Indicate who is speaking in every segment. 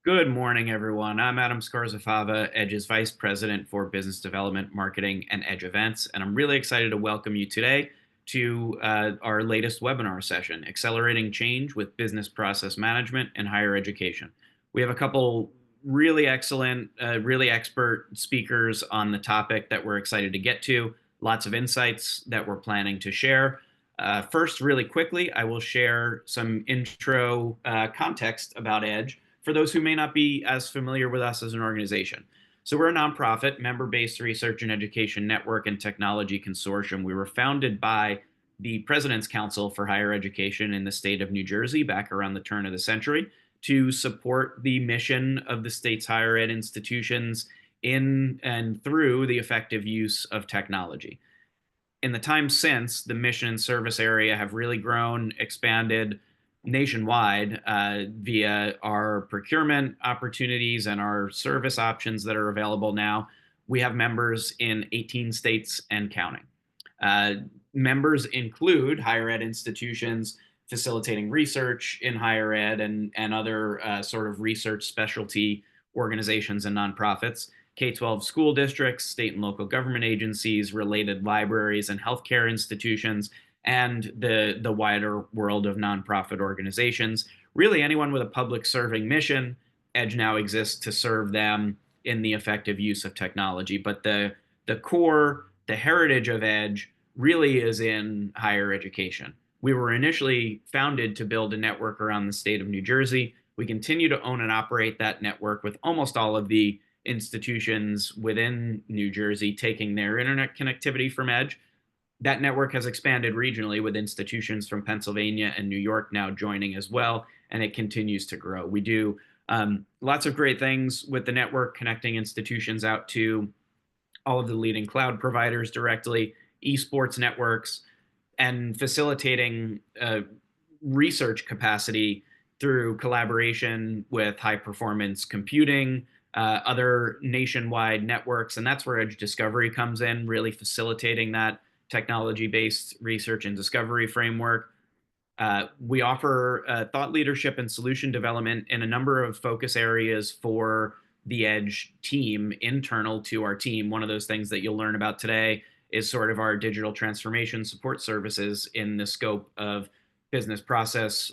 Speaker 1: Good morning, everyone. I'm Adam Scarzafava, Edge's Vice President for Business Development, Marketing, and Edge Events, and I'm really excited to welcome you today to our latest webinar session, Accelerating Change with Business Process Management in Higher Education. We have a couple really excellent, really expert speakers on the topic that we're excited to get to, lots of insights that we're planning to share. First, really quickly, I will share some intro context about Edge for those who may not be as familiar with us as an organization. So we're a nonprofit, member-based research and education network and technology consortium. We were founded by the President's Council for Higher Education in the state of New Jersey back around the turn of the century to support the mission of the state's higher ed institutions in and through the effective use of technology. In the time since, the mission and service area have really grown, expanded nationwide via our procurement opportunities and our service options that are available now. We have members in 18 states and counting. Members include higher ed institutions facilitating research in higher ed and other sort of research specialty organizations and nonprofits, K-12 school districts, state and local government agencies, related libraries and healthcare institutions, and the wider world of nonprofit organizations. Really, anyone with a public serving mission, Edge now exists to serve them in the effective use of technology. But the core, the heritage of Edge really is in higher education. We were initially founded to build a network around the state of New Jersey. We continue to own and operate that network with almost all of the institutions within New Jersey taking their internet connectivity from Edge. That network has expanded regionally with institutions from Pennsylvania and New York now joining as well, and it continues to grow. We do lots of great things with the network, connecting institutions out to all of the leading cloud providers directly, esports networks, and facilitating research capacity through collaboration with high performance computing, other nationwide networks. And that's where Edge Discovery comes in, really facilitating that technology-based research and discovery framework. We offer thought leadership and solution development in a number of focus areas for the Edge team, internal to our team. One of those things that you'll learn about today is sort of our digital transformation support services in the scope of business process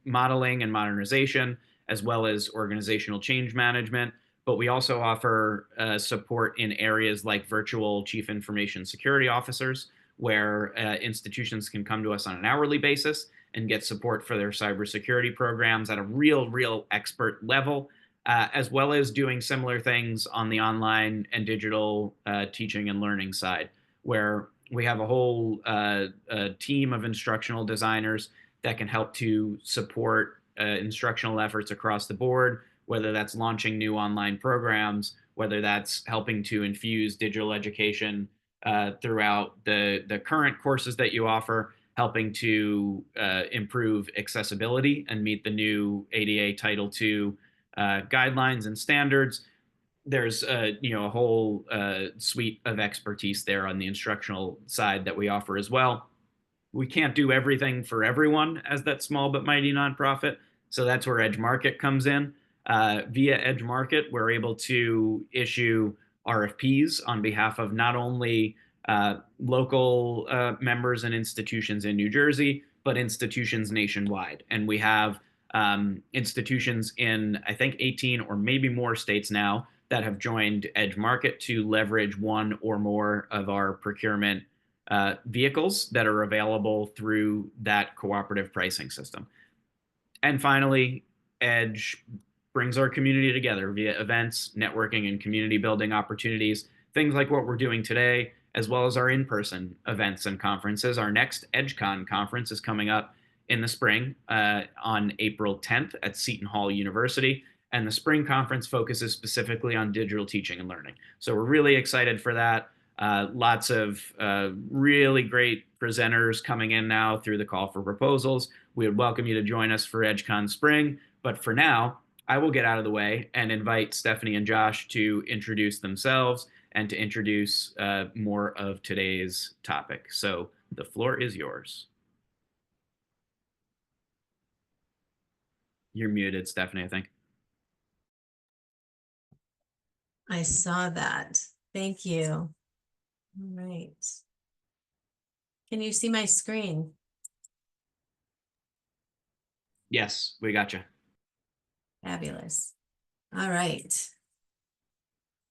Speaker 1: modeling and modernization, as well as organizational change management. But we also offer support in areas like virtual chief information security officers, where institutions can come to us on an hourly basis and get support for their cybersecurity programs at a real expert level, as well as doing similar things on the online and digital teaching and learning side, where we have a whole team of instructional designers that can help to support instructional efforts across the board, whether that's launching new online programs, whether that's helping to infuse digital education throughout the current courses that you offer, helping to improve accessibility and meet the new ADA Title II guidelines and standards. There's a whole suite of expertise there on the instructional side that we offer as well. We can't do everything for everyone as that small but mighty nonprofit, so that's where Edge Market comes in. Via Edge Market, we're able to issue RFPs on behalf of not only local members and institutions in New Jersey, but institutions nationwide. And we have institutions in, I think, 18 or maybe more states now that have joined Edge Market to leverage one or more of our procurement vehicles that are available through that cooperative pricing system. And finally, Edge brings our community together via events, networking, and community building opportunities, things like what we're doing today, as well as our in-person events and conferences. Our next EdgeCon conference is coming up in the spring on April 10th at Seton Hall University. And the spring conference focuses specifically on digital teaching and learning. So we're really excited for that. Lots of really great presenters coming in now through the call for proposals. We would welcome you to join us for EdgeCon Spring. But for now, I will get out of the way and invite Stephanie and Josh to introduce themselves and to introduce more of today's topic. So the floor is yours. You're muted, Stephanie, I think.
Speaker 2: I saw that. Thank you. All right. Can you see my screen?
Speaker 1: Yes, we got you.
Speaker 2: Fabulous. All right.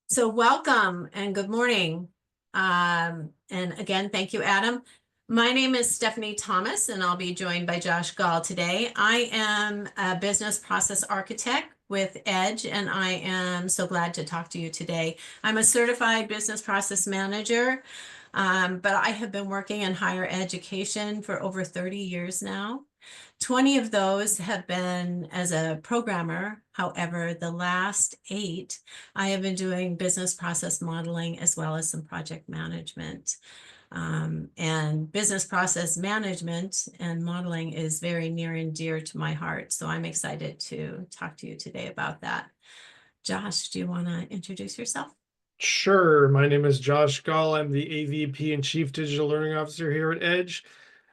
Speaker 2: So welcome and good morning. And again, thank you, Adam. My name is Stephanie Thomas, and I'll be joined by Josh Gall today. I am a business process architect with Edge, and I am so glad to talk to you today. I'm a certified business process manager, but I have been working in higher education for over 30 years now. 20 of those have been as a programmer. However, the last 8, I have been doing business process modeling as well as some project management. And business process management and modeling is very near and dear to my heart. So I'm excited to talk to you today about that. Josh, do you want to introduce yourself?
Speaker 3: Sure. My name is Josh Gall. I'm the AVP and Chief Digital Learning Officer here at Edge.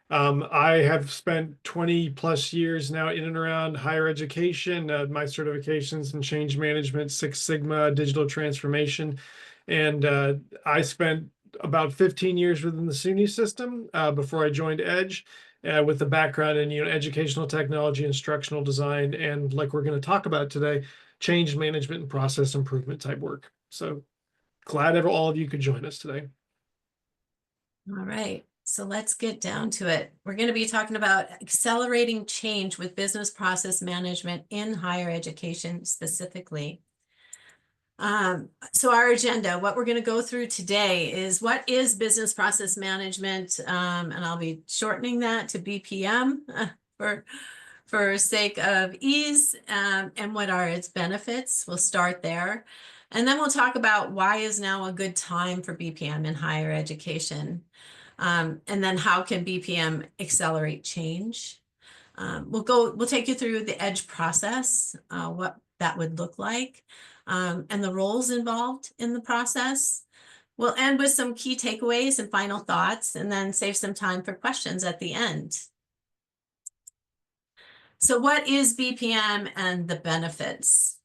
Speaker 3: I have spent 20 plus years now in and around higher education. My certifications in change management, Six Sigma, digital transformation. And I spent about 15 years within the SUNY system before I joined Edge. With the background in educational technology, instructional design, and like we're going to talk about today, change management and process improvement type work. So glad all of you could join us today.
Speaker 2: All right, so let's get down to it. We're going to be talking about accelerating change with business process management in higher education specifically. So our agenda, what we're going to go through today is what is business process management, and I'll be shortening that to BPM for sake of ease, and what are its benefits. We'll start there. And then we'll talk about why is now a good time for BPM in higher education. And then how can BPM accelerate change? We'll take you through the EDGE process, what that would look like, and the roles involved in the process. We'll end with some key takeaways and final thoughts, and then save some time for questions at the end. So what is BPM and the benefits?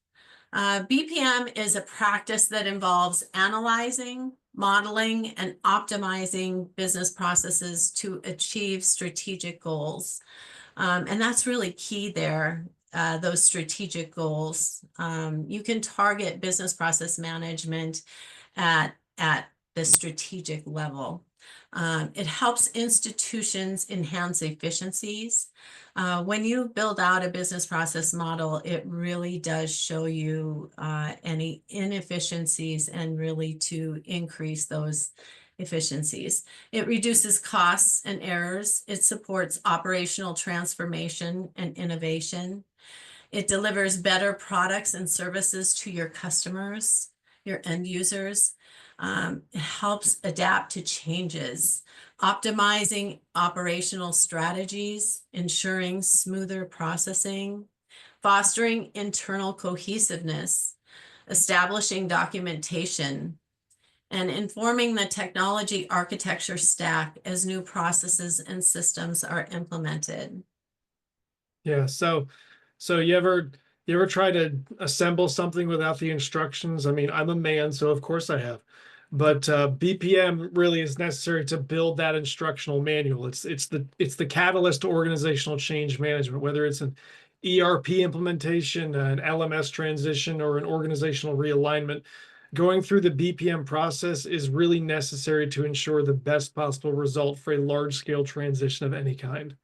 Speaker 2: BPM is a practice that involves analyzing, modeling, and optimizing business processes to achieve strategic goals. And that's really key there, those strategic goals. You can target business process management at the strategic level. It helps institutions enhance efficiencies. When you build out a business process model, it really does show you any inefficiencies and really to increase those efficiencies. It reduces costs and errors. It supports operational transformation and innovation. It delivers better products and services to your customers, your end users. It helps adapt to changes, optimizing operational strategies, ensuring smoother processing, fostering internal cohesiveness, establishing documentation, and informing the technology architecture stack as new processes and systems are implemented.
Speaker 3: Yeah. So you ever try to assemble something without the instructions? I mean, I'm a man, so of course I have. But BPM really is necessary to build that instructional manual. It's the catalyst to organizational change management, whether it's an ERP implementation, an LMS transition, or an organizational realignment. Going through the BPM process is really necessary to ensure the best possible result for a large-scale transition of any kind.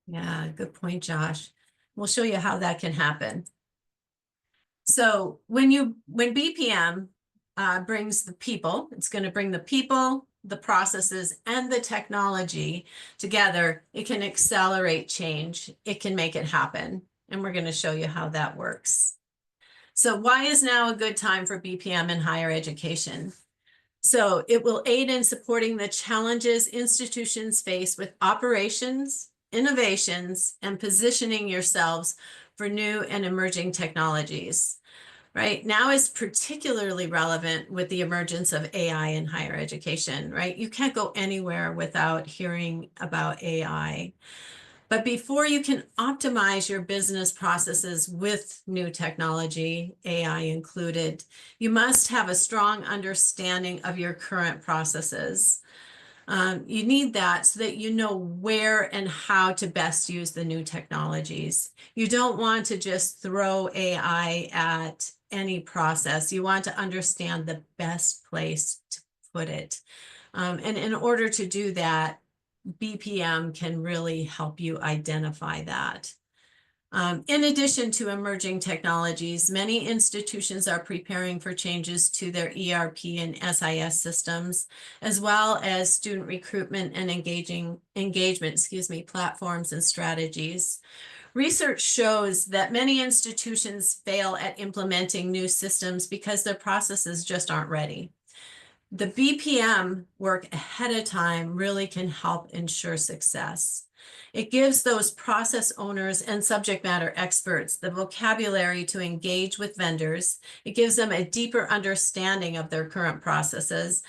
Speaker 2: Yeah, good point, Josh. We'll show you how that can happen. So when BPM brings the people, it's going to bring the people, the processes, and the technology together. It can accelerate change. It can make it happen. And we're going to show you how that works. So why is now a good time for BPM in higher education? So it will aid in supporting the challenges institutions face with operations, innovations, and positioning yourselves for new and emerging technologies. Right now is particularly relevant with the emergence of AI in higher education, right? You can't go anywhere without hearing about AI. But before you can optimize your business processes with new technology, AI included, you must have a strong understanding of your current processes. You need that so that you know where and how to best use the new technologies. You don't want to just throw AI at any process. You want to understand the best place to put it. And in order to do that, BPM can really help you identify that. In addition to emerging technologies, many institutions are preparing for changes to their ERP and SIS systems, as well as student recruitment and engagement, platforms and strategies. Research shows that many institutions fail at implementing new systems because their processes just aren't ready. The BPM work ahead of time really can help ensure success. It gives those process owners and subject matter experts the vocabulary to engage with vendors. It gives them a deeper understanding of their current processes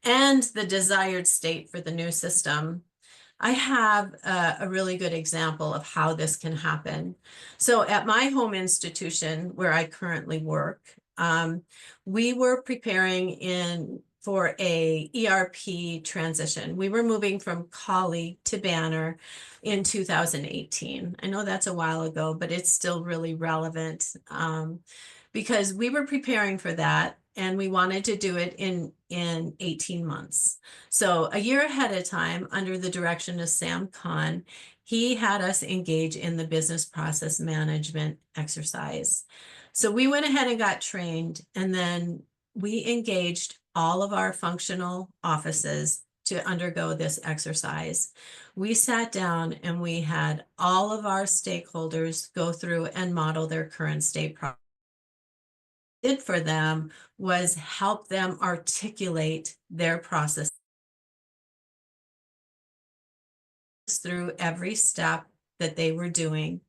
Speaker 2: and the desired state for the new system. I have a really good example of how this can happen. So at my home institution where I currently work, we were preparing for a ERP transition. We were moving from Colleague to Banner in 2018. I know that's a while ago, but it's still really relevant because we were preparing for that and we wanted to do it in 18 months. So a year ahead of time, under the direction of Sam Khan, he had us engage in the business process management exercise. So we went ahead and got trained, and then we engaged all of our functional offices to undergo this exercise. We sat down and we had all of our stakeholders go through and model their current state process. What it did for them was help them articulate their process through every step that they were doing.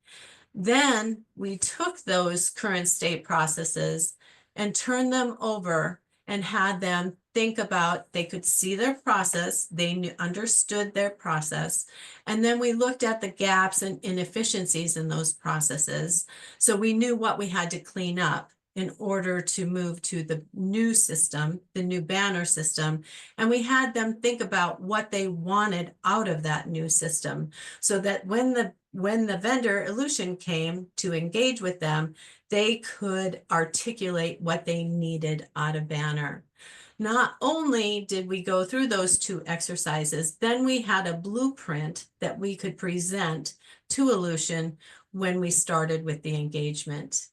Speaker 2: Then we took those current state processes and turned them over and had them think about, they could see their process, they understood their process, and then we looked at the gaps and inefficiencies in those processes. So we knew what we had to clean up in order to move to the new system, the new Banner system, and we had them think about what they wanted out of that new system, so that when the vendor Ellucian came to engage with them, they could articulate what they needed out of Banner. Not only did we go through those two exercises, then we had a blueprint that we could present to Ellucian when we started with the engagement.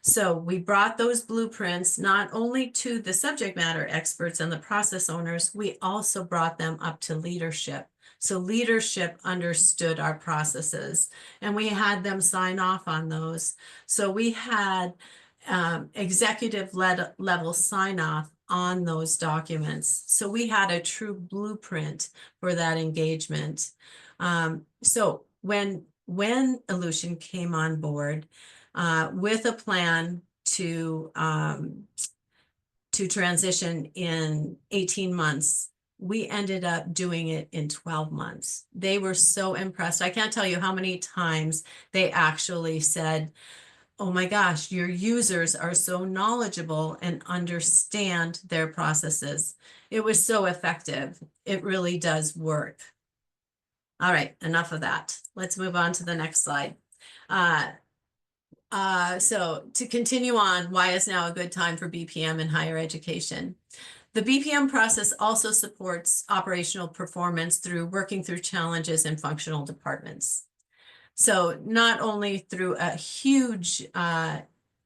Speaker 2: So we brought those blueprints not only to the subject matter experts and the process owners, we also brought them up to leadership. So leadership understood our processes and we had them sign off on those. So we had executive level sign off on those documents. So we had a true blueprint for that engagement. So when Ellucian came on board with a plan to transition in 18 months, we ended up doing it in 12 months. They were so impressed. I can't tell you how many times they actually said, oh my gosh, your users are so knowledgeable and understand their processes. It was so effective. It really does work. All right, enough of that. Let's move on to the next slide. So to continue on, why is now a good time for BPM in higher education? The BPM process also supports operational performance through working through challenges in functional departments. So not only through a huge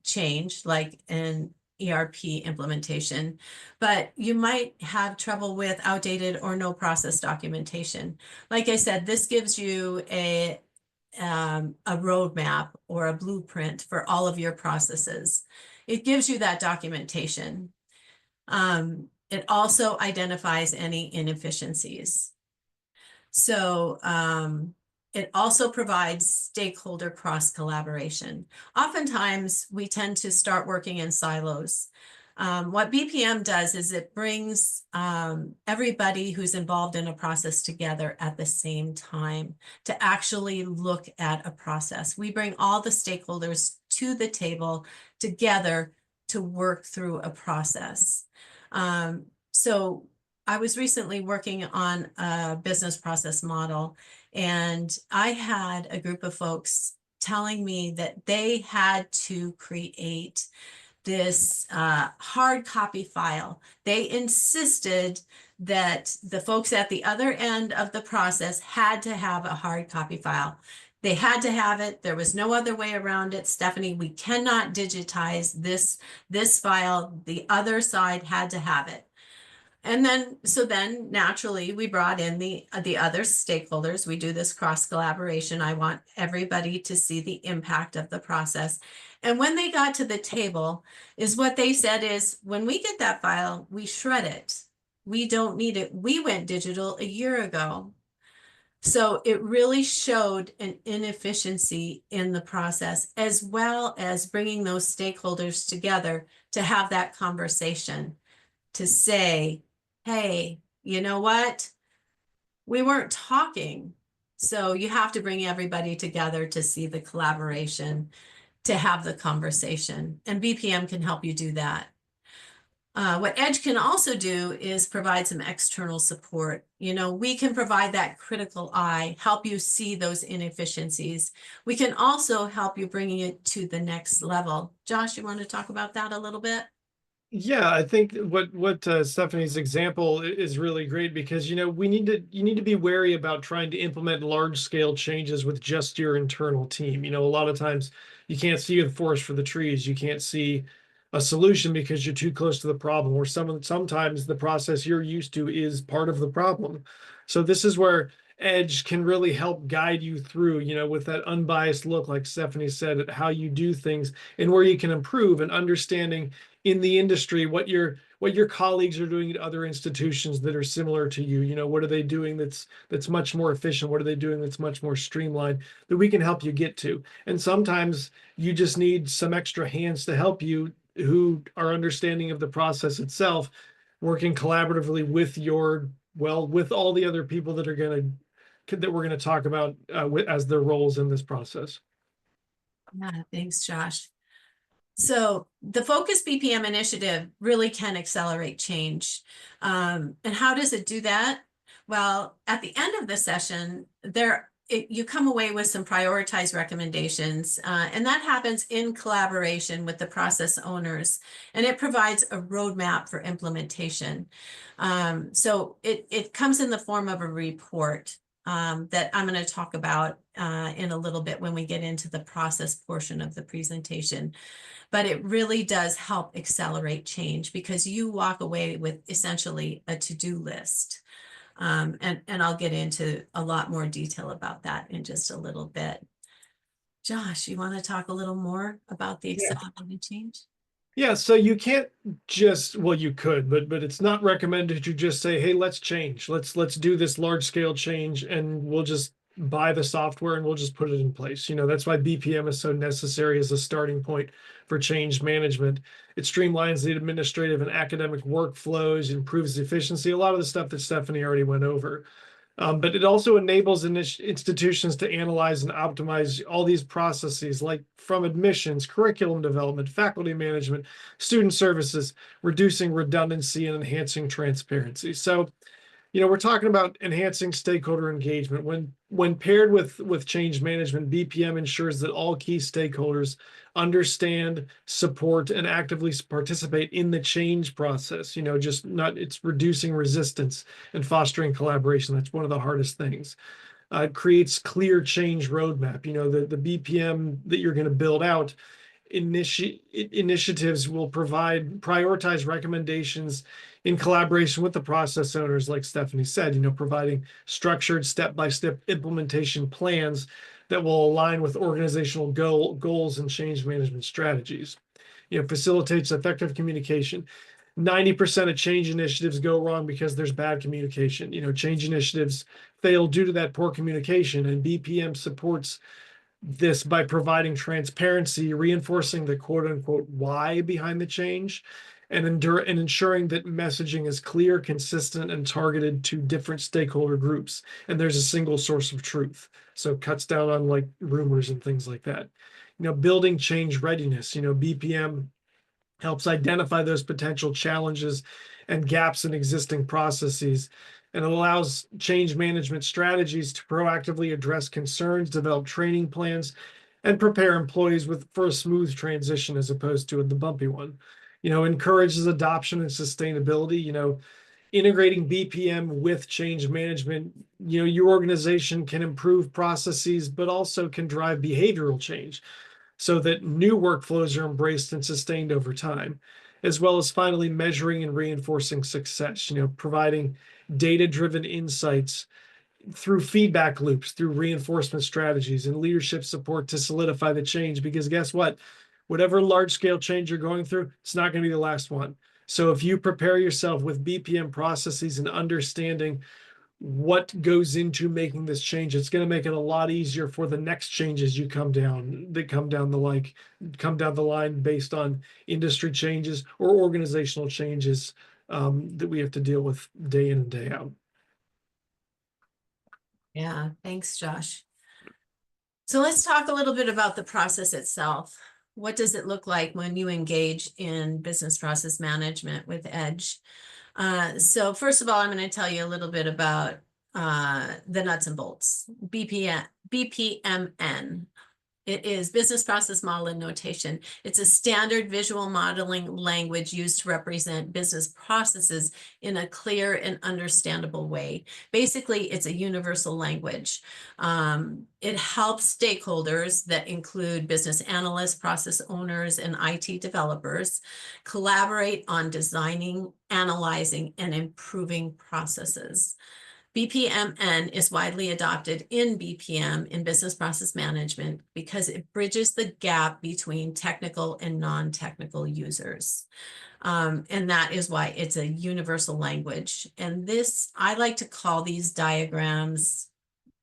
Speaker 2: change like an ERP implementation, but you might have trouble with outdated or no process documentation. Like I said, this gives you a roadmap or a blueprint for all of your processes. It gives you that documentation. It also identifies any inefficiencies. So it also provides stakeholder cross collaboration. Oftentimes we tend to start working in silos. What BPM does is it brings everybody who's involved in a process together at the same time to actually look at a process. We bring all the stakeholders to the table together to work through a process. So I was recently working on a business process model, and I had a group of folks telling me that they had to create this hard copy file. They insisted that the folks at the other end of the process had to have a hard copy file. They had to have it. There was no other way around it. Stephanie, we cannot digitize this file. The other side had to have it. And then, so then naturally we brought in the other stakeholders. We do this cross collaboration. I want everybody to see the impact of the process. And when they got to the table, is what they said is, when we get that file, we shred it. We don't need it. We went digital a year ago. So it really showed an inefficiency in the process, as well as bringing those stakeholders together to have that conversation, to say, hey, you know what? We weren't talking. So you have to bring everybody together to see the collaboration, to have the conversation. And BPM can help you do that. What Edge can also do is provide some external support. You know, we can provide that critical eye, help you see those inefficiencies. We can also help you bringing it to the next level. Josh, you want to talk about that a little bit?
Speaker 3: Yeah, I think what Stephanie's example is really great, because you need to be wary about trying to implement large scale changes with just your internal team. A lot of times you can't see the forest for the trees. You can't see a solution because you're too close to the problem, or sometimes the process you're used to is part of the problem. So this is where Edge can really help guide you through, with that unbiased look, like Stephanie said, at how you do things and where you can improve, and understanding in the industry what your colleagues are doing at other institutions that are similar to you. What are they doing that's much more efficient? What are they doing that's much more streamlined, that we can help you get to? And sometimes you just need some extra hands to help you, who are understanding of the process itself, working collaboratively with all the other people that we're going to talk about as their roles in this process.
Speaker 2: Yeah, thanks, Josh. So the Focus BPM initiative really can accelerate change. And how does it do that? Well, at the end of the session, you come away with some prioritized recommendations, and that happens in collaboration with the process owners, and it provides a roadmap for implementation. So it comes in the form of a report that I'm going to talk about in a little bit when we get into the process portion of the presentation. But it really does help accelerate change, because you walk away with essentially a to-do list. And I'll get into a lot more detail about that in just a little bit. Josh, you want to talk a little more about the accelerated change?
Speaker 3: Yeah, so you can't just, well, you could, but it's not recommended to just say, hey, let's change. Let's do this large scale change, and we'll just buy the software and we'll just put it in place. That's why BPM is so necessary as a starting point for change management. It streamlines the administrative and academic workflows, improves efficiency, a lot of the stuff that Stephanie already went over. But it also enables institutions to analyze and optimize all these processes, like from admissions, curriculum development, faculty management, student services, reducing redundancy and enhancing transparency. So, we're talking about enhancing stakeholder engagement. When paired with change management, BPM ensures that all key stakeholders understand, support, and actively participate in the change process. It's reducing resistance and fostering collaboration. That's one of the hardest things. It creates clear change roadmap. The BPM that you're going to build out, initiatives will prioritize recommendations in collaboration with the process owners, like Stephanie said, providing structured step-by-step implementation plans that will align with organizational goals and change management strategies. Facilitates effective communication. 90% of change initiatives go wrong because there's bad communication. Change initiatives fail due to that poor communication, and BPM supports this by providing transparency, reinforcing the quote unquote why behind the change, and ensuring that messaging is clear, consistent, and targeted to different stakeholder groups. And there's a single source of truth. So it cuts down on like rumors and things like that. Building change readiness, BPM helps identify those potential challenges and gaps in existing processes. And it allows change management strategies to proactively address concerns, develop training plans, and prepare employees for a smooth transition as opposed to the bumpy one. Encourages adoption and sustainability. Integrating BPM with change management, your organization can improve processes, but also can drive behavioral change so that new workflows are embraced and sustained over time, as well as finally measuring and reinforcing success, providing data-driven insights through feedback loops, through reinforcement strategies and leadership support to solidify the change. Because guess what? Whatever large-scale change you're going through, it's not going to be the last one. So if you prepare yourself with BPM processes and understanding what goes into making this change, it's going to make it a lot easier for the next changes you come down the line based on industry changes or organizational changes that we have to deal with day in and day out.
Speaker 2: Yeah, thanks, Josh. So let's talk a little bit about the process itself. What does it look like when you engage in business process management with Edge? So first of all, I'm going to tell you a little bit about the nuts and bolts. BPMN. It is business process model and notation. It's a standard visual modeling language used to represent business processes in a clear and understandable way. Basically, it's a universal language. It helps stakeholders that include business analysts, process owners, and IT developers collaborate on designing, analyzing, and improving processes. BPMN is widely adopted in BPM in business process management because it bridges the gap between technical and non-technical users. And that is why it's a universal language. And I like to call these diagrams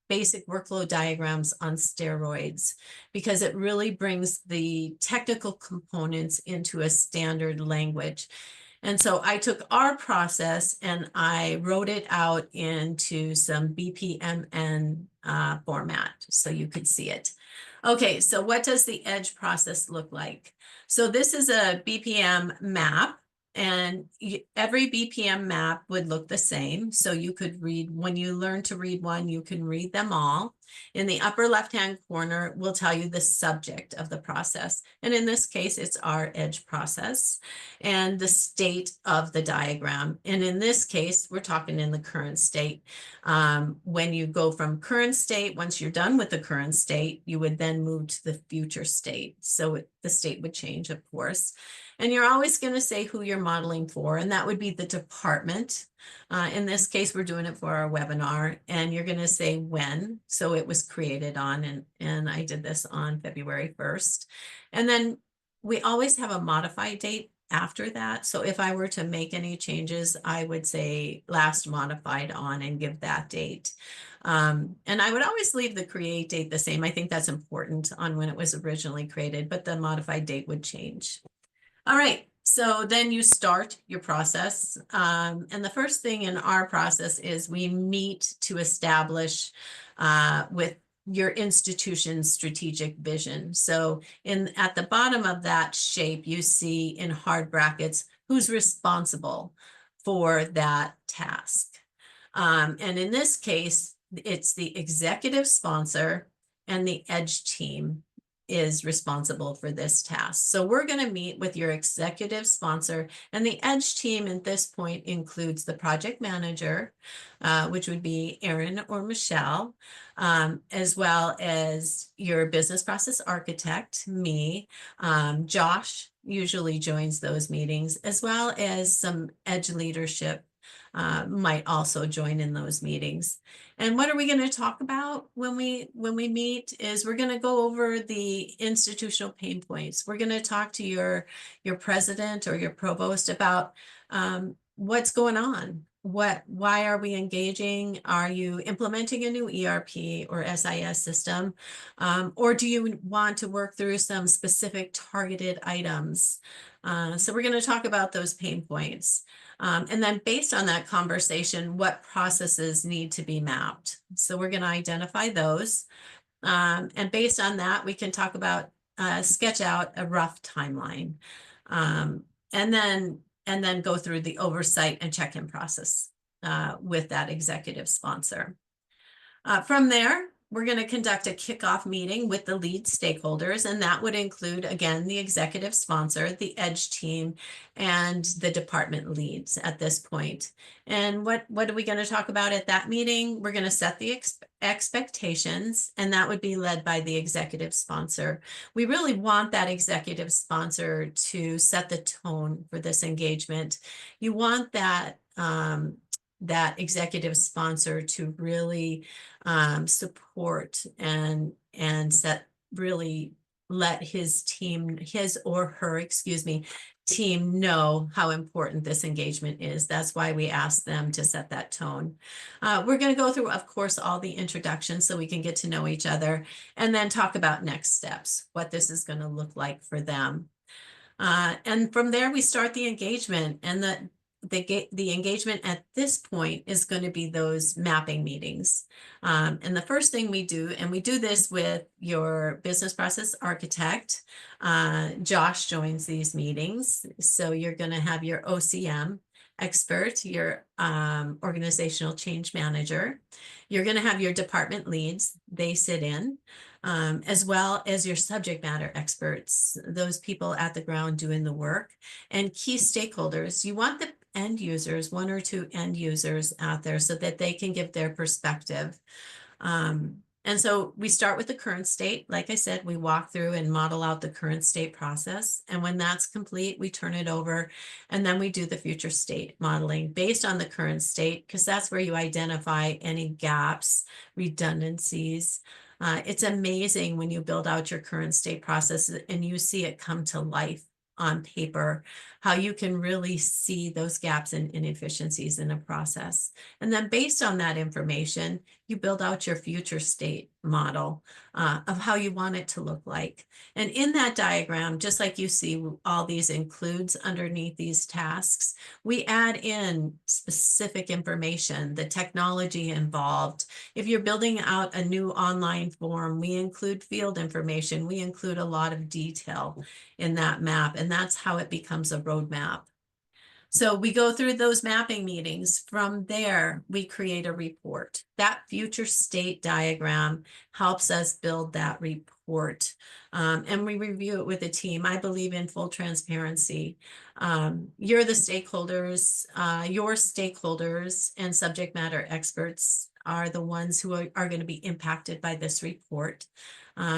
Speaker 2: basic workflow diagrams on steroids, because it really brings the technical components into a standard language. And so I took our process and I wrote it out into some BPMN format so you could see it. Okay, so what does the Edge process look like? So this is a BPM map, and every BPM map would look the same. So you could read, when you learn to read one, you can read them all. In the upper left-hand corner will tell you the subject of the process. And in this case, it's our Edge process and the state of the diagram. And in this case, we're talking in the current state. When you go from current state, once you're done with the current state, you would then move to the future state. So the state would change, of course. And you're always going to say who you're modeling for, and that would be the department. In this case, we're doing it for our webinar, and you're going to say when. So it was created on, and I did this on February 1st. And then we always have a modified date after that. So if I were to make any changes, I would say last modified on and give that date. And I would always leave the create date the same. I think that's important on when it was originally created, but the modified date would change. All right, so then you start your process. And the first thing in our process is we meet to establish with your institution's strategic vision. So at the bottom of that shape, you see in hard brackets, who's responsible for that task. And in this case, it's the executive sponsor and the Edge team is responsible for this task. So we're going to meet with your executive sponsor, and the Edge team at this point includes the project manager, which would be Aaron or Michelle, as well as your business process architect, me. Josh usually joins those meetings, as well as some Edge leadership might also join in those meetings. And what are we going to talk about when we meet is we're going to go over the institutional pain points. We're going to talk to your president or your provost about what's going on. why are we engaging? Are you implementing a new ERP or SIS system? Or do you want to work through some specific targeted items? So we're going to talk about those pain points. And then based on that conversation, what processes need to be mapped? So we're going to identify those. And based on that, we can talk about, sketch out a rough timeline. And then go through the oversight and check-in process with that executive sponsor. From there, we're going to conduct a kickoff meeting with the lead stakeholders, and that would include, again, the executive sponsor, the EDGE team, and the department leads at this point. And what are we going to talk about at that meeting? We're going to set the expectations, and that would be led by the executive sponsor. We really want that executive sponsor to set the tone for this engagement. You want that that executive sponsor to really support and really let his team, his or her, excuse me, team know how important this engagement is. That's why we ask them to set that tone. We're going to go through, of course, all the introductions so we can get to know each other, and then talk about next steps, what this is going to look like for them. And from there, we start the engagement, and the engagement at this point is going to be those mapping meetings. And the first thing we do, and we do this with your business process architect, Josh joins these meetings. So you're going to have your OCM expert, your organizational change manager. You're going to have your department leads, they sit in, as well as your subject matter experts, those people at the ground doing the work, and key stakeholders. You want the end users, one or two end users out there so that they can give their perspective. And so we start with the current state. Like I said, we walk through and model out the current state process. And when that's complete, we turn it over, and then we do the future state modeling based on the current state, because that's where you identify any gaps, redundancies. It's amazing when you build out your current state process and you see it come to life on paper, how you can really see those gaps and inefficiencies in a process. And then based on that information, you build out your future state model of how you want it to look like. And in that diagram, just like you see all these includes underneath these tasks, we add in specific information, the technology involved. If you're building out a new online form, we include field information. We include a lot of detail in that map, and that's how it becomes a roadmap. So we go through those mapping meetings. From there, we create a report. That future state diagram helps us build that report. And we review it with a team. I believe in full transparency. You're the stakeholders, your stakeholders and subject matter experts are the ones who are going to be impacted by this report.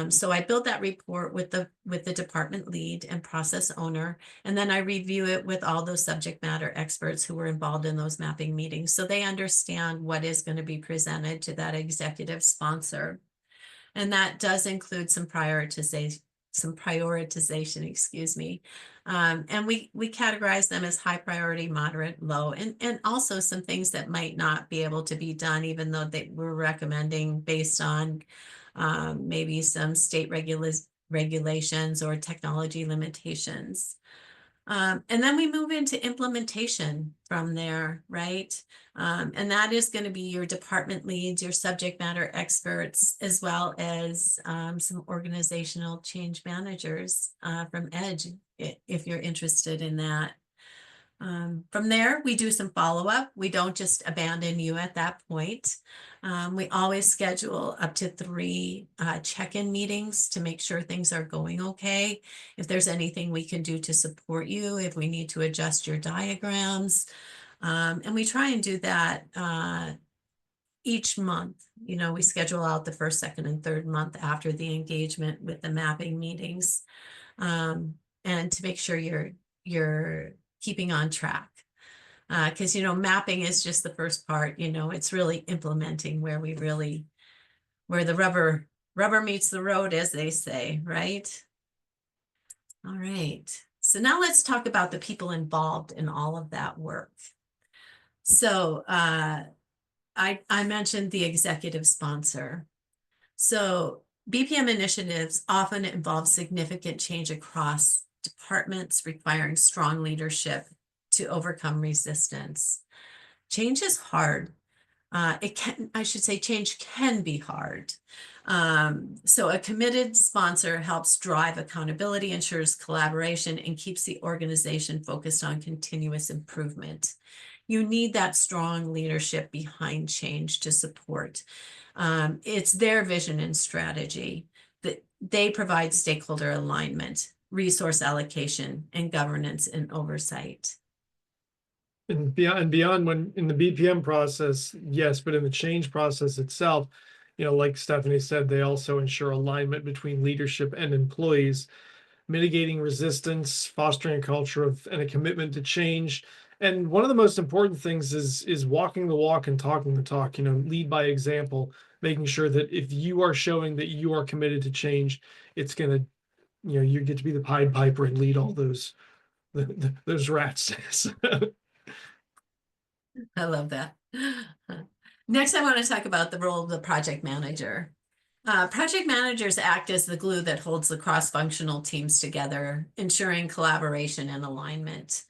Speaker 2: So I build that report with the department lead and process owner, and then I review it with all those subject matter experts who were involved in those mapping meetings, so they understand what is going to be presented to that executive sponsor. And that does include some prioritization, excuse me. And we categorize them as high priority, moderate, low, and also some things that might not be able to be done, even though we're recommending based on maybe some state regulations or technology limitations. And then we move into implementation from there, right? And that is going to be your department leads, your subject matter experts, as well as some organizational change managers from EDGE, if you're interested in that. From there, we do some follow-up. We don't just abandon you at that point. We always schedule up to 3 check-in meetings to make sure things are going okay. If there's anything we can do to support you, if we need to adjust your diagrams. And we try and do that each month. You know, we schedule out the first, second, and third month after the engagement with the mapping meetings. And to make sure you're keeping on track. Because, you know, mapping is just the first part, you know, it's really implementing where the rubber meets the road, as they say, right? All right. So now let's talk about the people involved in all of that work. So I mentioned the executive sponsor. So BPM initiatives often involve significant change across departments, requiring strong leadership to overcome resistance. Change is hard. I should say change can be hard. So a committed sponsor helps drive accountability, ensures collaboration, and keeps the organization focused on continuous improvement. You need that strong leadership behind change to support. It's their vision and strategy that they provide stakeholder alignment, resource allocation, and governance and oversight.
Speaker 3: And beyond when in the BPM process, yes, but in the change process itself, like Stephanie said, they also ensure alignment between leadership and employees, mitigating resistance, fostering a culture of and a commitment to change. And one of the most important things is walking the walk and talking the talk, lead by example, making sure that if you are showing that you are committed to change, it's gonna, you get to be the Pied Piper and lead all those rats.
Speaker 2: I love that. Next, I want to talk about the role of the project manager. Project managers act as the glue that holds the cross-functional teams together, ensuring collaboration and alignment.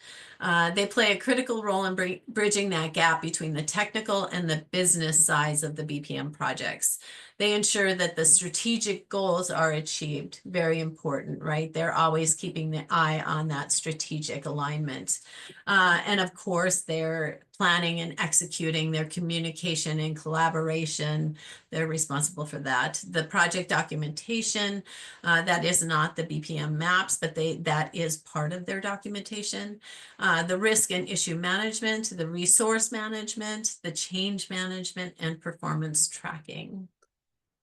Speaker 2: They play a critical role in bridging that gap between the technical and the business sides of the BPM projects. They ensure that the strategic goals are achieved. Very important, right? They're always keeping the eye on that strategic alignment. And of course, they're planning and executing their communication and collaboration. They're responsible for that. The project documentation, that is not the BPM maps, but that is part of their documentation. The risk and issue management, the resource management, the change management, and performance tracking.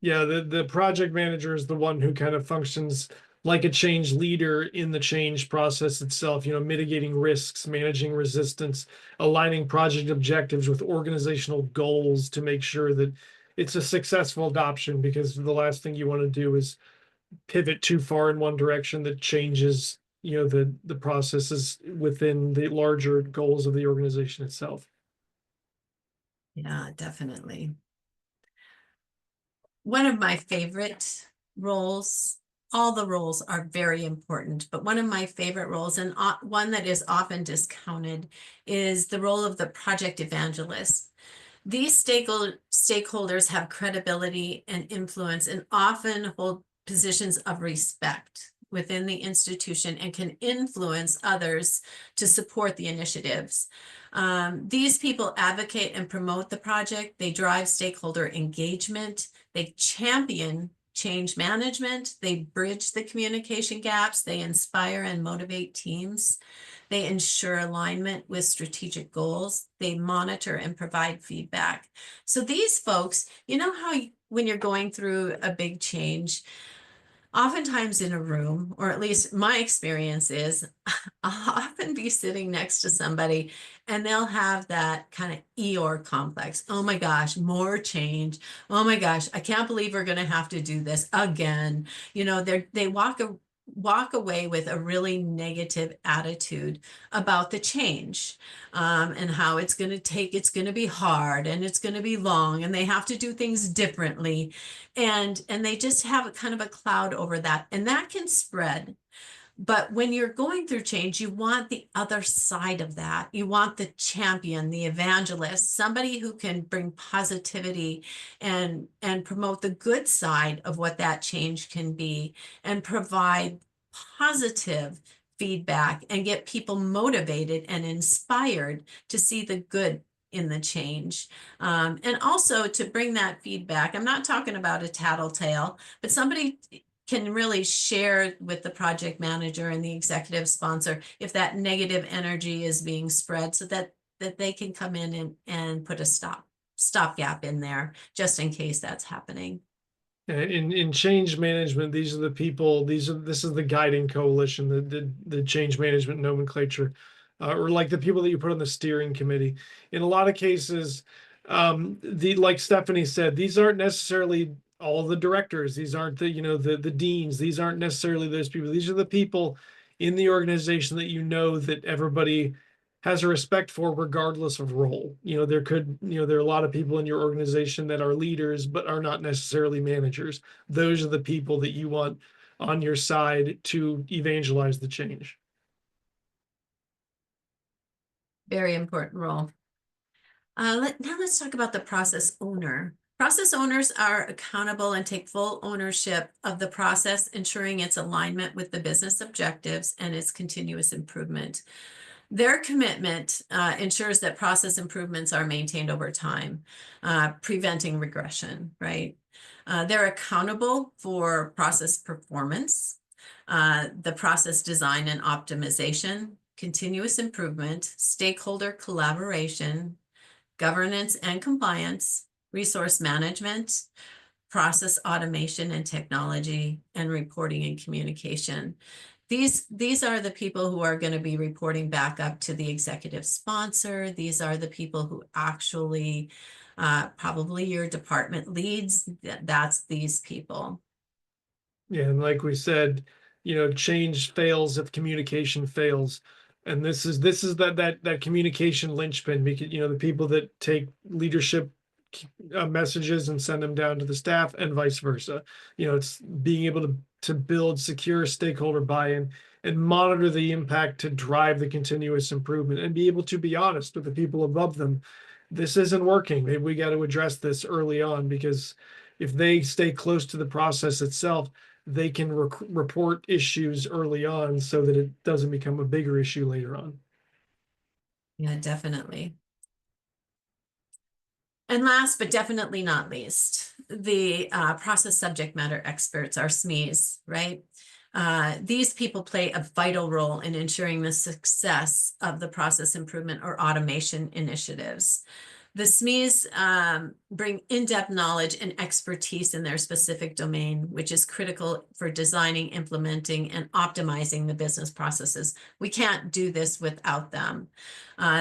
Speaker 3: Yeah, the project manager is the one who kind of functions like a change leader in the change process itself, mitigating risks, managing resistance, aligning project objectives with organizational goals to make sure that it's a successful adoption, because the last thing you want to do is pivot too far in one direction that changes, the processes within the larger goals of the organization itself.
Speaker 2: Yeah, definitely. One of my favorite roles, all the roles are very important, but one of my favorite roles, and one that is often discounted, is the role of the project evangelist. These stakeholders have credibility and influence and often hold positions of respect within the institution and can influence others to support the initiatives. These people advocate and promote the project. They drive stakeholder engagement. They champion change management. They bridge the communication gaps. They inspire and motivate teams. They ensure alignment with strategic goals. They monitor and provide feedback. So these folks, how when you're going through a big change, oftentimes in a room, or at least my experience is, I'll often be sitting next to somebody and they'll have that kind of Eeyore complex. Oh my gosh, more change. Oh my gosh, I can't believe we're going to have to do this again. They walk away with a really negative attitude about the change, and how it's going to be hard and it's going to be long and they have to do things differently. And they just have a kind of a cloud over that, and that can spread. But when you're going through change, you want the other side of that. You want the champion, the evangelist, somebody who can bring positivity and promote the good side of what that change can be, and provide positive feedback and get people motivated and inspired to see the good in the change. And also to bring that feedback. I'm not talking about a tattletale, but somebody can really share with the project manager and the executive sponsor if that negative energy is being spread, so that they can come in and put a stopgap in there just in case that's happening.
Speaker 3: In change management, these are the people. This is the guiding coalition, the change management nomenclature, or like the people that you put on the steering committee. In a lot of cases, like Stephanie said, these aren't necessarily all the directors. These aren't the deans. These aren't necessarily those people. These are the people in the organization that that everybody has a respect for regardless of role. There are a lot of people in your organization that are leaders, but are not necessarily managers. Those are the people that you want on your side to evangelize the change.
Speaker 2: Very important role. Now let's talk about the process owner. Process owners are accountable and take full ownership of the process, ensuring its alignment with the business objectives and its continuous improvement. Their commitment ensures that process improvements are maintained over time, preventing regression, right? They're accountable for process performance, the process design and optimization, continuous improvement, stakeholder collaboration, governance and compliance, resource management, process automation and technology, and reporting and communication. These are the people who are going to be reporting back up to the executive sponsor. These are the people who actually, probably your department leads. That's these people.
Speaker 3: Yeah, and like we said, change fails if communication fails. And this is that communication linchpin, because the people that take leadership messages and send them down to the staff, and vice versa. It's being able to build secure stakeholder buy-in and monitor the impact to drive the continuous improvement, and be able to be honest with the people above them. This isn't working. Maybe we got to address this early on, because if they stay close to the process itself, they can report issues early on so that it doesn't become a bigger issue later on.
Speaker 2: Yeah, definitely. And last, but definitely not least, the process subject matter experts, our SMEs, right? These people play a vital role in ensuring the success of the process improvement or automation initiatives. The SMEs bring in-depth knowledge and expertise in their specific domain, which is critical for designing, implementing, and optimizing the business processes. We can't do this without them.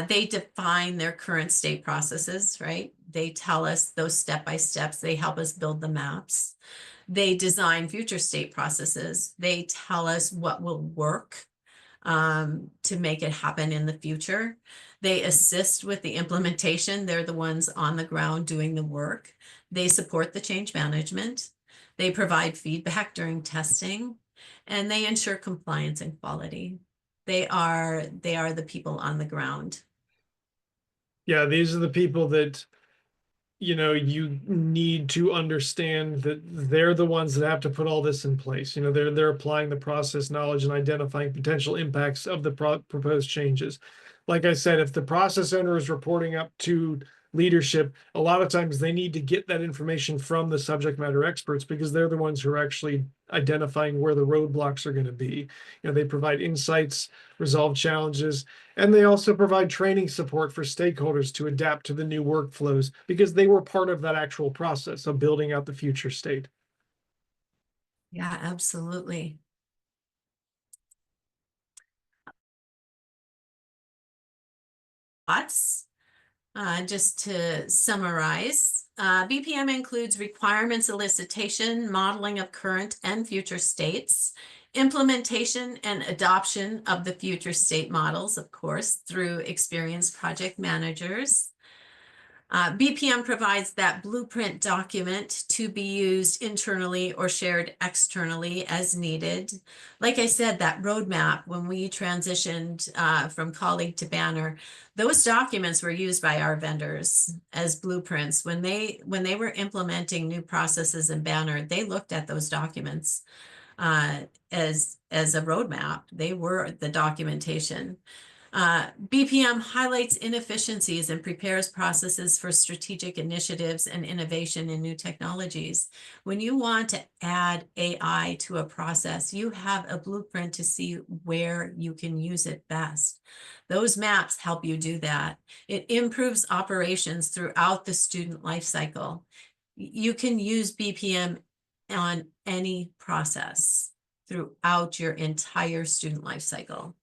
Speaker 2: They define their current state processes, right? They tell us those step-by-steps. They help us build the maps. They design future state processes. They tell us what will work to make it happen in the future. They assist with the implementation. They're the ones on the ground doing the work. They support the change management. They provide feedback during testing, and they ensure compliance and quality. They are the people on the ground.
Speaker 3: Yeah, these are the people that you need to understand that they're the ones that have to put all this in place. They're applying the process knowledge and identifying potential impacts of the proposed changes. Like I said, if the process owner is reporting up to leadership, a lot of times they need to get that information from the subject matter experts, because they're the ones who are actually identifying where the roadblocks are going to be. They provide insights, resolve challenges, and they also provide training support for stakeholders to adapt to the new workflows, because they were part of that actual process of building out the future state.
Speaker 2: Yeah, absolutely. Thoughts? Just to summarize, BPM includes requirements elicitation, modeling of current and future states, implementation and adoption of the future state models, of course, through experienced project managers. BPM provides that blueprint document to be used internally or shared externally as needed. Like I said, that roadmap, when we transitioned from colleague to banner, those documents were used by our vendors as blueprints. When they were implementing new processes in banner, they looked at those documents as a roadmap. They were the documentation. BPM highlights inefficiencies and prepares processes for strategic initiatives and innovation in new technologies. When you want to add AI to a process, you have a blueprint to see where you can use it best. Those maps help you do that. It improves operations throughout the student life cycle. You can use BPM on any process throughout your entire student life cycle.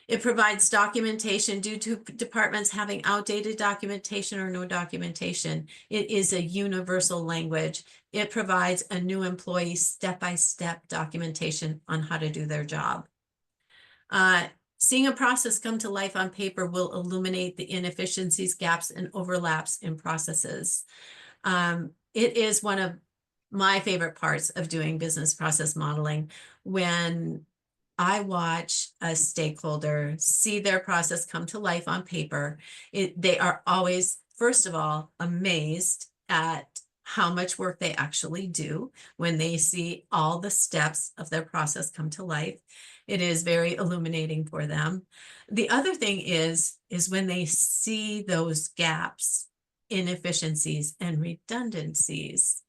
Speaker 2: It provides documentation due to departments having outdated documentation or no documentation. It is a universal language. It provides a new employee step-by-step documentation on how to do their job. Seeing a process come to life on paper will illuminate the inefficiencies, gaps, and overlaps in processes. It is one of my favorite parts of doing business process modeling when I watch a stakeholder see their process come to life on paper. They are always, first of all, amazed at how much work they actually do when they see all the steps of their process come to life. It is very illuminating for them. The other thing is when they see those gaps, inefficiencies, and redundancies.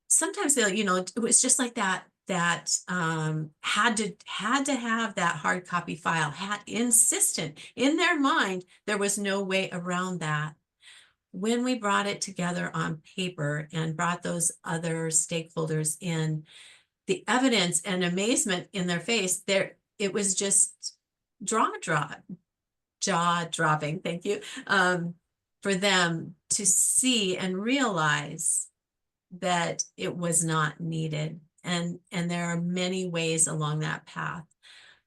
Speaker 2: Sometimes they'll, it was just like that had to have that hard copy file, had insistent in their mind. There was no way around that. When we brought it together on paper and brought those other stakeholders in, the evidence and amazement in their face, it was just jaw-dropping, thank you, for them to see and realize that it was not needed. And there are many ways along that path.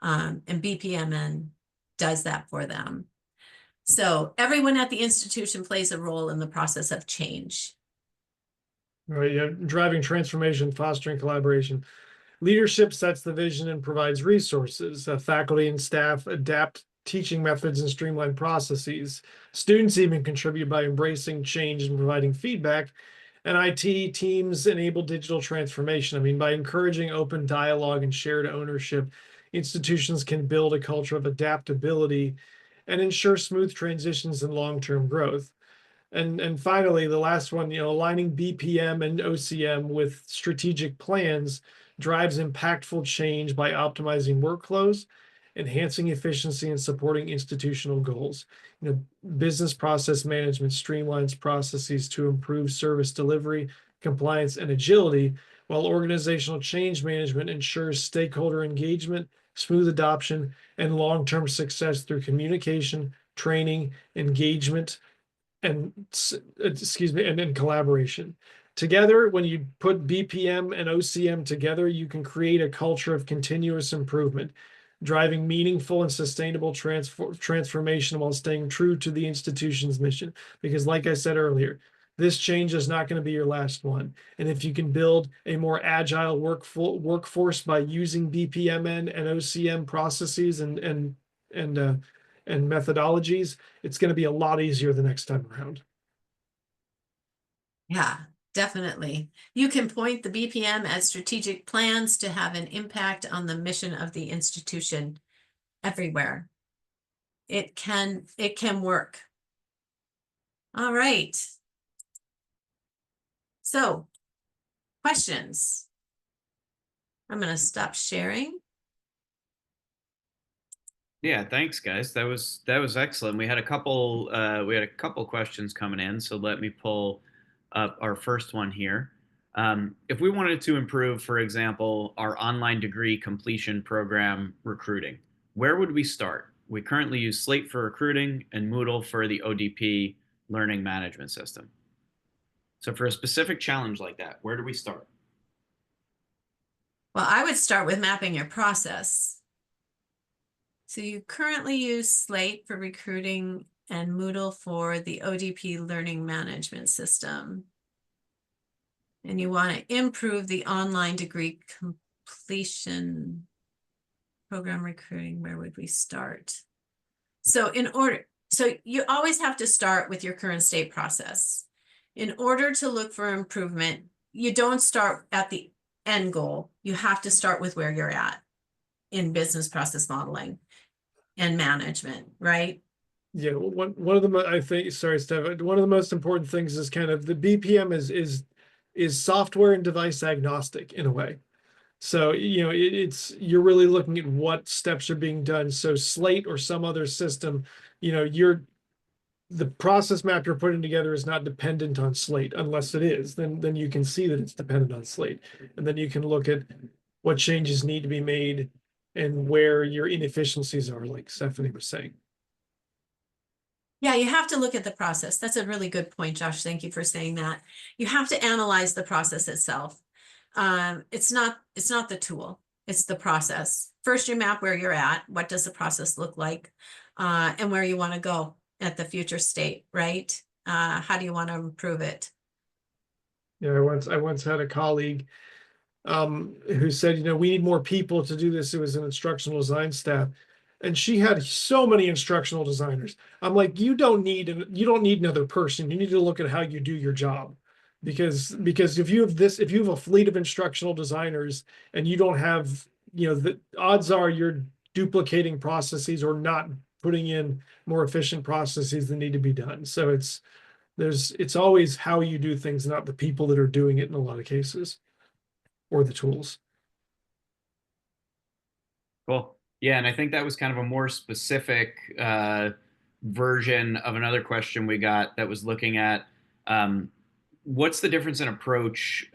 Speaker 2: And BPMN does that for them. So everyone at the institution plays a role in the process of change.
Speaker 3: Right, yeah, driving transformation, fostering collaboration. Leadership sets the vision and provides resources. Faculty and staff adapt teaching methods and streamline processes. Students even contribute by embracing change and providing feedback. And IT teams enable digital transformation. I mean, by encouraging open dialogue and shared ownership, institutions can build a culture of adaptability and ensure smooth transitions and long-term growth. And finally, the last one, aligning BPM and OCM with strategic plans drives impactful change by optimizing workflows, enhancing efficiency, and supporting institutional goals. Business process management streamlines processes to improve service delivery, compliance, and agility, while organizational change management ensures stakeholder engagement, smooth adoption, and long-term success through communication, training, engagement, and and collaboration. Together, when you put BPM and OCM together, you can create a culture of continuous improvement, driving meaningful and sustainable transformation while staying true to the institution's mission. Because like I said earlier, this change is not going to be your last one. And if you can build a more agile workforce by using BPMN and OCM processes and methodologies, it's going to be a lot easier the next time around.
Speaker 2: Yeah, definitely. You can point the BPM as strategic plans to have an impact on the mission of the institution everywhere. It can work. All right. So, questions. I'm going to stop sharing.
Speaker 1: Yeah, thanks, guys. That was excellent. We had a couple questions coming in, so let me pull up our first one here. If we wanted to improve, for example, our online degree completion program recruiting, where would we start? We currently use Slate for recruiting and Moodle for the ODP learning management system. So for a specific challenge like that, where do we start?
Speaker 2: Well, I would start with mapping your process. So you currently use Slate for recruiting and Moodle for the ODP learning management system. And you want to improve the online degree completion program recruiting. Where would we start? So you always have to start with your current state process. In order to look for improvement, you don't start at the end goal. You have to start with where you're at in business process modeling and management, right?
Speaker 3: Yeah, one of the I think, sorry, Steph, one of the most important things is kind of the BPM is software and device agnostic in a way. So you're really looking at what steps are being done. So Slate or some other system, the process map you're putting together is not dependent on Slate. Unless it is, then you can see that it's dependent on Slate, and then you can look at what changes need to be made and where your inefficiencies are, like Stephanie was saying.
Speaker 2: Yeah, you have to look at the process. That's a really good point, Josh. Thank you for saying that. You have to analyze the process itself. It's not the tool. It's the process. First, you map where you're at. What does the process look like? And where you want to go at the future state, right? How do you want to improve it?
Speaker 3: Yeah, I once had a colleague who said, we need more people to do this. It was an instructional design staff, and she had so many instructional designers. I'm like, you don't need another person. You need to look at how you do your job, because if you have a fleet of instructional designers and you don't have, the odds are you're duplicating processes or not putting in more efficient processes that need to be done. So it's always how you do things, not the people that are doing it in a lot of cases, or the tools.
Speaker 1: Cool. Yeah, and I think that was kind of a more specific version of another question we got that was looking at um, what's the difference in approach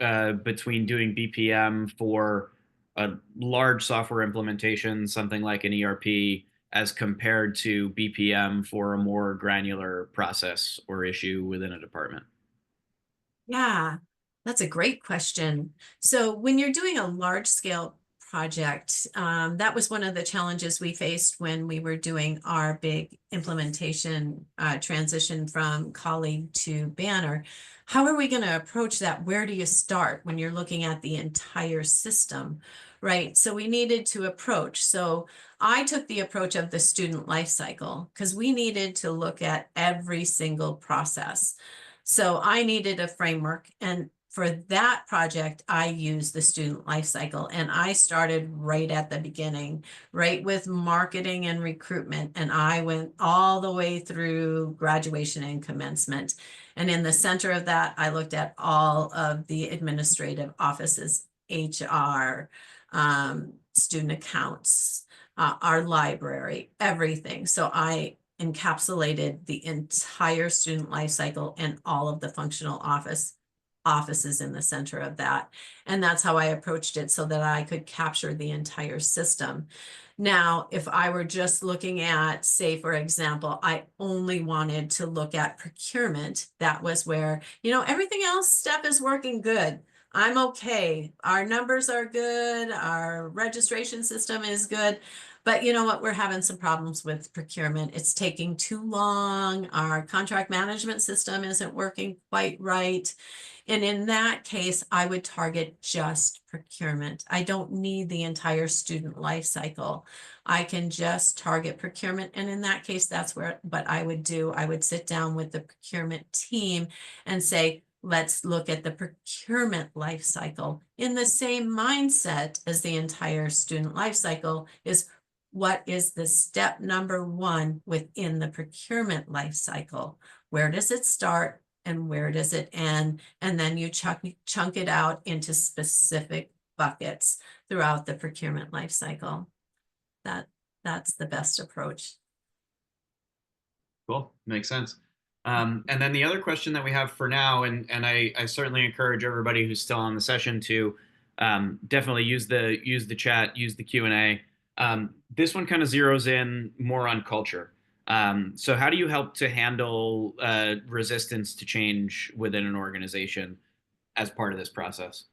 Speaker 1: between doing BPM for a large software implementation, something like an ERP, as compared to BPM for a more granular process or issue within a department?
Speaker 2: Yeah, that's a great question. So when you're doing a large scale project, that was one of the challenges we faced when we were doing our big implementation transition from Colleague to Banner. How are we going to approach that? Where do you start when you're looking at the entire system, right? So we needed to approach. So I took the approach of the student life cycle because we needed to look at every single process. So I needed a framework, and for that project, I used the student life cycle, and I started right at the beginning, right with marketing and recruitment. And I went all the way through graduation and commencement. And in the center of that, I looked at all of the administrative offices, HR, student accounts, our library, everything. So I encapsulated the entire student life cycle and all of the functional offices in the center of that. And that's how I approached it, so that I could capture the entire system. Now, if I were just looking at, say, for example, I only wanted to look at procurement, that was where, everything else stuff is working good. I'm okay. Our numbers are good. Our registration system is good. But you know what? We're having some problems with procurement. It's taking too long. Our contract management system isn't working quite right. And in that case, I would target just procurement. I don't need the entire student life cycle. I can just target procurement. And in that case, that's what I would do. I would sit down with the procurement team and say, let's look at the procurement life cycle in the same mindset as the entire student life cycle is, what is the step number one within the procurement life cycle? Where does it start and where does it end? And then you chunk it out into specific buckets throughout the procurement life cycle. That's the best approach.
Speaker 1: Cool. Makes sense. And then the other question that we have for now, and I certainly encourage everybody who's still on the session to definitely use the chat, use the Q&A. This one kind of zeroes in more on culture. So how do you help to handle resistance to change within an organization as part of this process?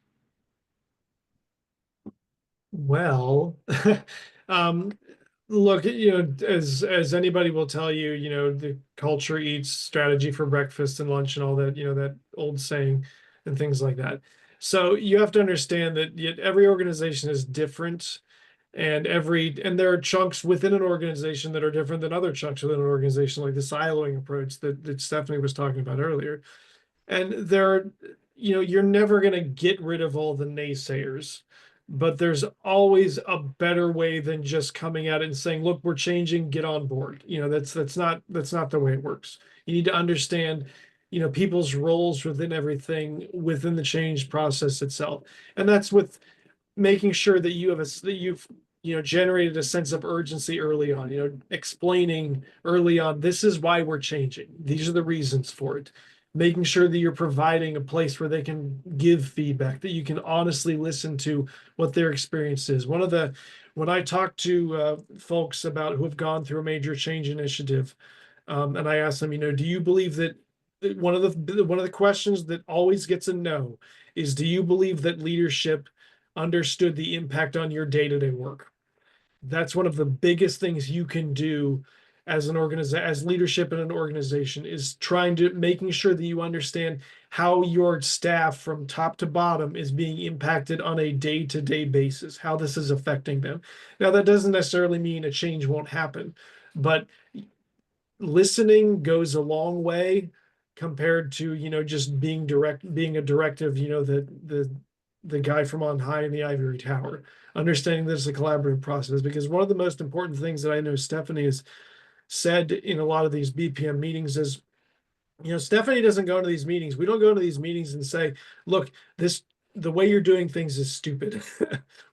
Speaker 3: Well, look, as anybody will tell you, the culture eats strategy for breakfast and lunch and all that, that old saying and things like that. So you have to understand that yet every organization is different, and there are chunks within an organization that are different than other chunks within an organization, like the siloing approach that Stephanie was talking about earlier. And you're never going to get rid of all the naysayers, but there's always a better way than just coming at it and saying, look, we're changing, get on board. That's not the way it works. You need to understand, people's roles within everything, within the change process itself. And that's with making sure that you've generated a sense of urgency early on, explaining early on, this is why we're changing. These are the reasons for it. Making sure that you're providing a place where they can give feedback, that you can honestly listen to what their experience is. When I talk to folks about who have gone through a major change initiative, and I ask them, do you believe that one of the questions that always gets a no is, do you believe that leadership understood the impact on your day-to-day work. That's one of the biggest things you can do as an as leadership in an organization, is making sure that you understand how your staff from top to bottom is being impacted on a day-to-day basis, how this is affecting them. Now, that doesn't necessarily mean a change won't happen, but listening goes a long way compared to, just being a directive, the guy from on high in the ivory tower. Understanding this is a collaborative process, because one of the most important things that I know Stephanie has said in a lot of these BPM meetings is, Stephanie doesn't go into these meetings. We don't go into these meetings and say, look, the way you're doing things is stupid.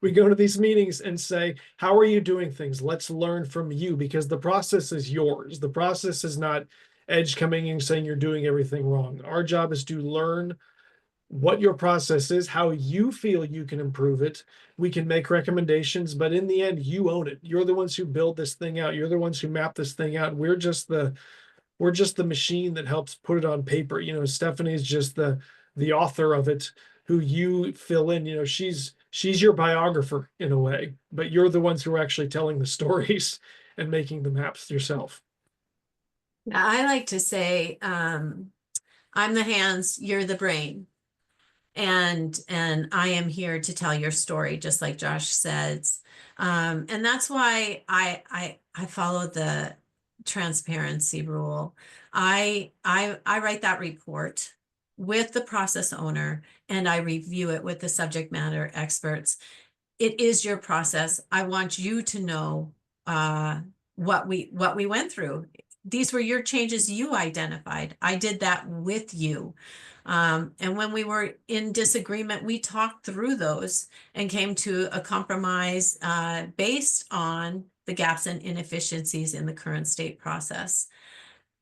Speaker 3: We go to these meetings and say, how are you doing things? Let's learn from you, because the process is yours. The process is not Edge coming in and saying you're doing everything wrong. Our job is to learn what your process is, how you feel you can improve it. We can make recommendations, but in the end, you own it. You're the ones who build this thing out. You're the ones who map this thing out. We're just the machine that helps put it on paper. Stephanie's just the author of it, who you fill in. She's your biographer in a way, but you're the ones who are actually telling the stories and making the maps yourself.
Speaker 2: I like to say, I'm the hands, you're the brain. And I am here to tell your story, just like Josh says. And that's why I follow the transparency rule. I write that report with the process owner, and I review it with the subject matter experts. It is your process. I want you to know what we went through. These were your changes you identified. I did that with you. And when we were in disagreement, we talked through those and came to a compromise based on the gaps and inefficiencies in the current state process.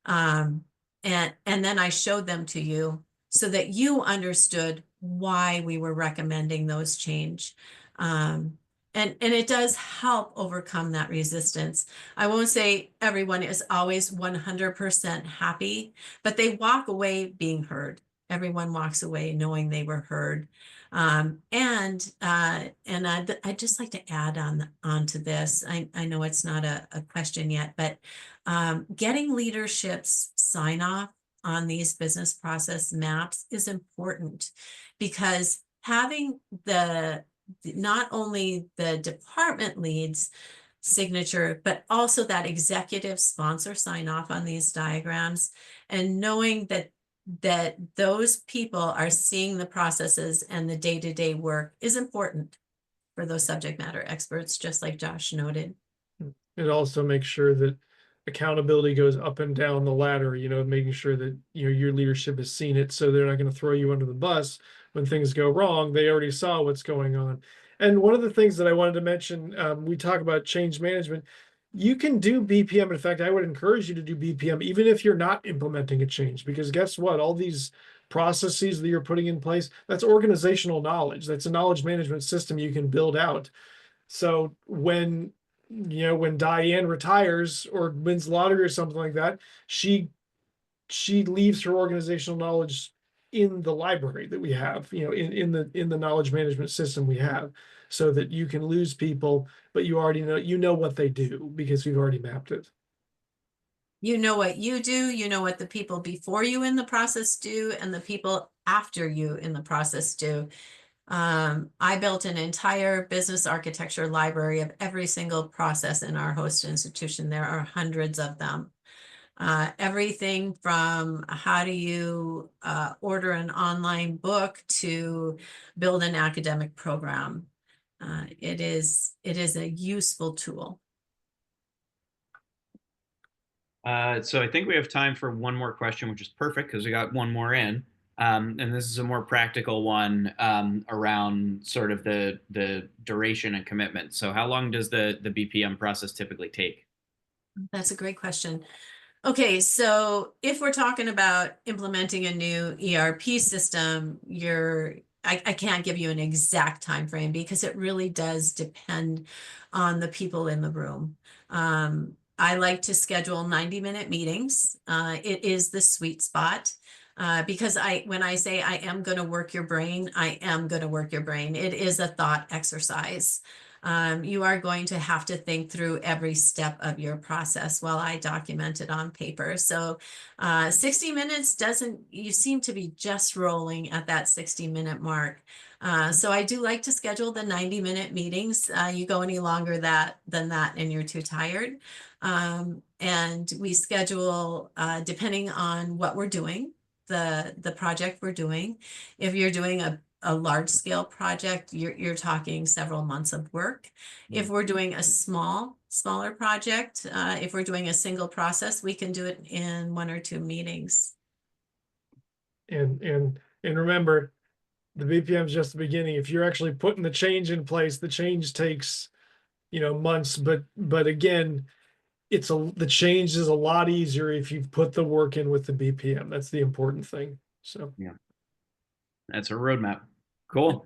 Speaker 2: And then I showed them to you so that you understood why we were recommending those change. And it does help overcome that resistance. I won't say everyone is always 100% happy, but they walk away being heard. Everyone walks away knowing they were heard. And I'd just like to add onto this. I know it's not a question yet, but getting leadership's sign off on these business process maps is important, because having not only the department lead's signature, but also that executive sponsor sign off on these diagrams, and knowing that those people are seeing the processes and the day-to-day work is important for those subject matter experts, just like Josh noted.
Speaker 3: It also makes sure that accountability goes up and down the ladder, making sure that, your leadership has seen it, so they're not going to throw you under the bus when things go wrong. They already saw what's going on. And one of the things that I wanted to mention, we talk about change management. You can do BPM. In fact, I would encourage you to do BPM, even if you're not implementing a change, because guess what? All these processes that you're putting in place, that's organizational knowledge. That's a knowledge management system you can build out. So when Diane retires or wins lottery or something like that, she leaves her organizational knowledge in the library that we have, in the knowledge management system we have, so that you can lose people, but you already know what they do, because we've already mapped it.
Speaker 2: You know what you do, you know what the people before you in the process do, and the people after you in the process do. I built an entire business architecture library of every single process in our host institution. There are hundreds of them. Everything from how do you order an online book to build an academic program. It is a useful tool.
Speaker 1: So I think we have time for one more question, which is perfect because we got one more in. And this is a more practical one around sort of the duration and commitment. So how long does the BPM process typically take?
Speaker 2: That's a great question. Okay, so if we're talking about implementing a new ERP system, I can't give you an exact time frame, because it really does depend on the people in the room. I like to schedule 90-minute meetings. It is the sweet spot. Because when I say I am going to work your brain, I am going to work your brain. It is a thought exercise. You are going to have to think through every step of your process while I document it on paper. So 60 minutes you seem to be just rolling at that 60-minute mark. So I do like to schedule the 90-minute meetings. You go any longer than that and you're too tired. And we schedule depending on what we're doing, the project we're doing. If you're doing a large scale project, you're talking several months of work. If we're doing a smaller project, if we're doing a single process, we can do it in 1 or 2 meetings.
Speaker 3: And remember, the BPM is just the beginning. If you're actually putting the change in place, the change takes, months. But again, the change is a lot easier if you've put the work in with the BPM. That's the important thing. So
Speaker 1: Yeah, that's a roadmap. Cool.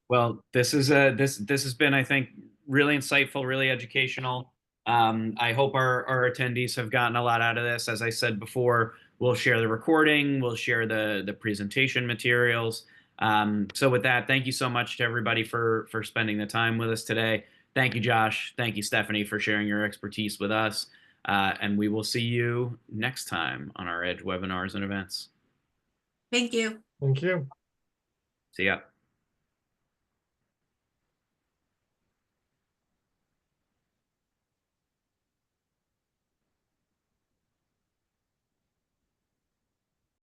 Speaker 1: Well, this has been, I think, really insightful, really educational. I hope our attendees have gotten a lot out of this. As I said before, we'll share the recording, we'll share the presentation materials. So with that, thank you so much to everybody for spending the time with us today. Thank you, Josh. Thank you, Stephanie, for sharing your expertise with us. And we will see you next time on our Edge webinars and events.
Speaker 2: Thank you.
Speaker 3: thank you.
Speaker 1: See ya.